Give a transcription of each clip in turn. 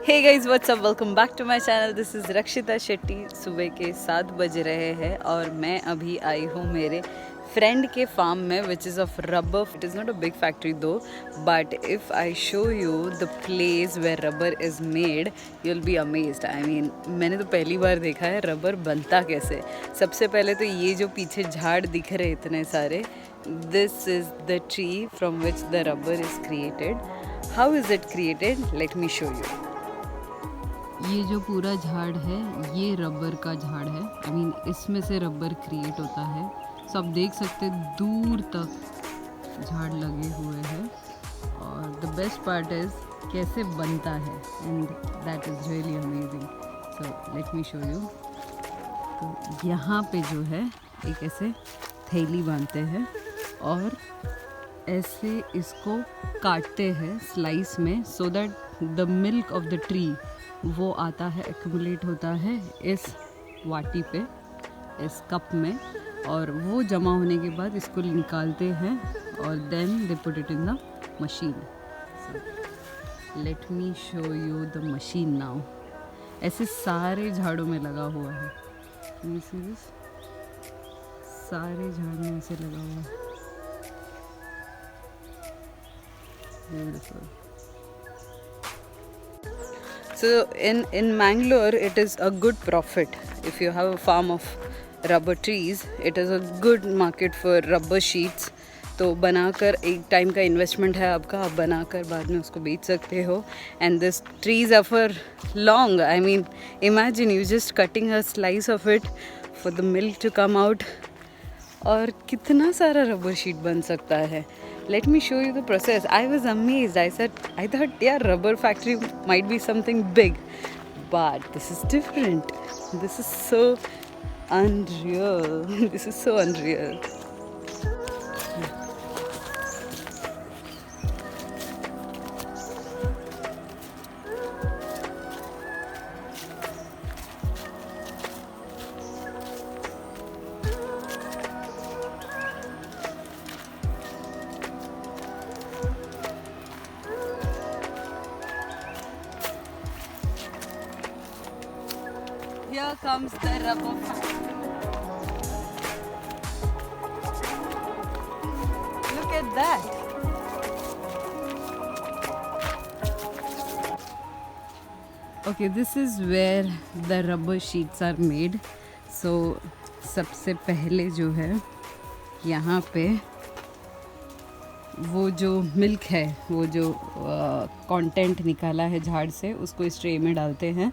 Hey guys what's up, welcome back to my channel. This is Rakshita Shetty. सुबह के 7 बज रहे हैं और मैं अभी आई हूँ मेरे फ्रेंड के फार्म में, which is of rubber. It is not a big factory though, but if I show you the place where rubber is made, you will be amazed. I mean, मैंने तो पहली बार देखा है रबर बनता कैसे। सबसे पहले तो ये जो पीछे झाड़ दिख रहे इतने सारे, this is the tree from which the rubber is created. How is it created? Late me show you. ये जो पूरा झाड़ है ये रबर का झाड़ है। आई मीन इसमें से रबर क्रिएट होता है। सो आप देख सकते हैं दूर तक झाड़ लगे हुए हैं। और द बेस्ट पार्ट इज़ कैसे बनता है, and that is really amazing. So let me show you. तो यहाँ पे जो है एक ऐसे थैली बांधते हैं और ऐसे इसको काटते हैं स्लाइस में, so that the milk of the tree वो आता है, एक्यूमुलेट होता है इस वाटी पे, इस कप में, और वो जमा होने के बाद इसको निकालते हैं और then they put it in the machine. Let me show you the machine now. ऐसे सारे झाड़ों में लगा हुआ है। You see this? सारे झाड़ में ऐसे लगा हुआ है। Beautiful. So in Mangalore, it is a good profit. If you have a farm of rubber trees, it is a good market for rubber sheets. तो बनाकर एक टाइम का इन्वेस्टमेंट है आपका, आप बनाकर बाद में उसको बेच सकते हो। And this trees are for long. I mean imagine you just cutting a slice of it for the milk to come out, और कितना सारा रबर शीट बन सकता है। Let me show you the process. I was amazed. I thought, yeah, rubber factory might be something big, but this is different. This is so unreal. This is so unreal. Here comes the rubber factory. Look at that. Okay, this is where the rubber sheets are made. So सबसे पहले जो है यहाँ पे वो जो milk है, वो जो कंटेंट निकाला है झाड़ से, उसको इस ट्रे में डालते हैं।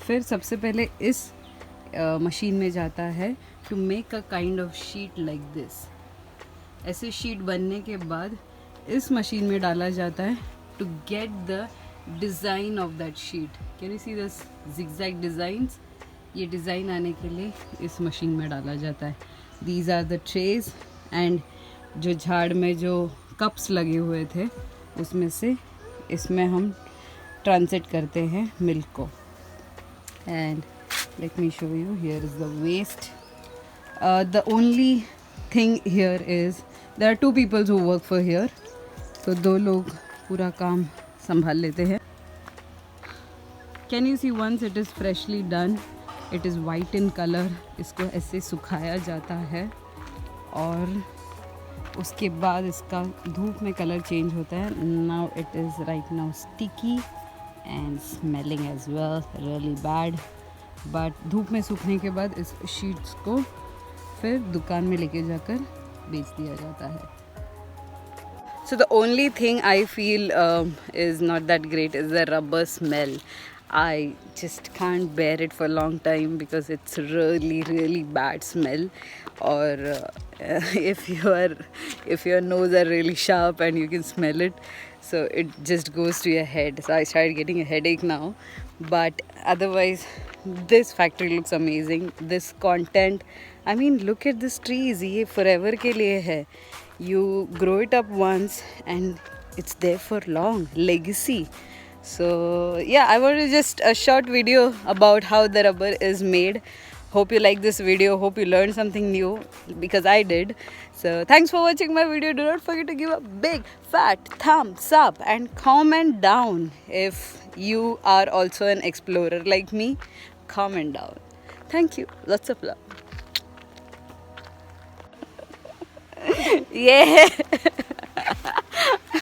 फिर सबसे पहले इस मशीन में जाता है to make a kind of sheet like this. ऐसे शीट बनने के बाद इस मशीन में डाला जाता है to get the design of that sheet. Can you see this zigzag designs? ये डिज़ाइन आने के लिए इस मशीन में डाला जाता है। दीज आर द ट्रेज, एंड जो झाड़ में जो कप्स लगे हुए थे उसमें से इसमें हम ट्रांसलेट करते हैं मिल्क को। And let me show you, here is the waste. The only thing here is there are two people who work for here, तो दो लोग पूरा काम संभाल लेते हैं। Can you see, once it is freshly done, it is white in color. इसको ऐसे सुखाया जाता है और उसके बाद इसका धूप में कलर चेंज होता है। Now it is right now sticky and smelling as well, really bad. But धूप में सूखने के बाद इस शीट्स को फिर दुकान में लेके जाकर बेच दिया जाता है। So the only thing I feel is not that great is the rubber smell. I just can't bear it for a long time because it's really bad smell. Or if your nose are really sharp and you can smell it, so it just goes to your head. So I started getting a headache now. But otherwise, this factory looks amazing. This content, I mean, look at this trees. ये forever के लिए है. You grow it up once and it's there for long. Legacy. So yeah, I wanted just a short video about how the rubber is made. Hope you like this video. Hope you learned something new, because I did. So thanks for watching my video. Do not forget to give a big fat thumbs up and comment down if you are also an explorer like me, comment down. Thank you. Lots of love. Yeah.